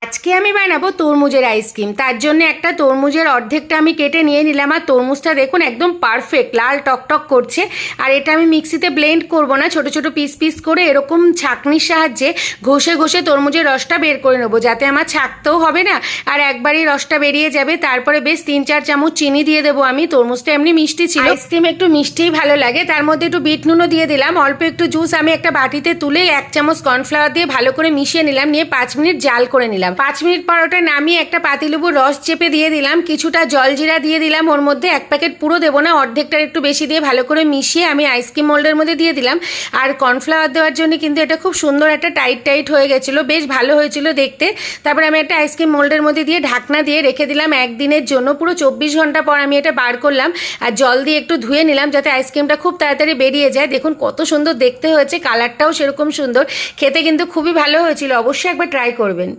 আজকে আমি বানাবো তরমুজের আইসক্রিম। তার জন্য একটা তরমুজের অর্ধেকটা আমি কেটে নিয়ে নিলাম। আর তরমুজটা দেখুন একদম পারফেক্ট লাল টকটক করছে। আর এটা আমি মিক্সিতে ব্লেন্ড করব না, ছোট ছোট পিস পিস করে এরকম ছাঁকনির সাহায্যে ঘষে ঘষে তরমুজের রসটা বের করে নেবো, যাতে আমার ছাঁকতেও হবে না আর একবারই রসটা বেরিয়ে যাবে। তারপরে বেশ 3-4 চামচ চিনি দিয়ে দেবো আমি। তরমুজটা এমনি মিষ্টি ছিল, আইসক্রিম একটু মিষ্টিই ভালো লাগে। তার মধ্যে একটু বিট নুনও দিয়ে দিলাম, অল্প একটু জুস আমি একটা বাটিতে তুলে 1 চামচ কর্নফ্লাওয়ার দিয়ে ভালো করে মিশিয়ে নিলাম, নিয়ে 5 মিনিট জাল করে নিলাম। 5 মিনিট পর ওটা নামিয়ে একটা পাতিলেবুর রস চেপে দিয়ে দিলাম, কিছুটা জলজিরা দিয়ে দিলাম ওর মধ্যে। 1 প্যাকেট পুরো দেবো না, অর্ধেকটার একটু বেশি দিয়ে ভালো করে মিশিয়ে আমি আইসক্রিম মোল্ডের মধ্যে দিয়ে দিলাম। আর কর্নফ্লাওয়ার দেওয়ার জন্য কিন্তু এটা খুব সুন্দর একটা টাইট টাইট হয়ে গেছিলো, বেশ ভালো হয়েছিল দেখতে। তারপরে আমি একটা আইসক্রিম মোল্ডের মধ্যে দিয়ে ঢাকনা দিয়ে রেখে দিলাম 1 দিনের জন্য। পুরো 24 ঘন্টা পর আমি এটা বার করলাম আর জল দিয়ে একটু ধুয়ে নিলাম, যাতে আইসক্রিমটা খুব তাড়াতাড়ি বেরিয়ে যায়। দেখুন কত সুন্দর দেখতে হয়েছে, কালারটাও সেরকম সুন্দর, খেতে কিন্তু খুবই ভালো হয়েছিল। অবশ্যই একবার ট্রাই করবেন।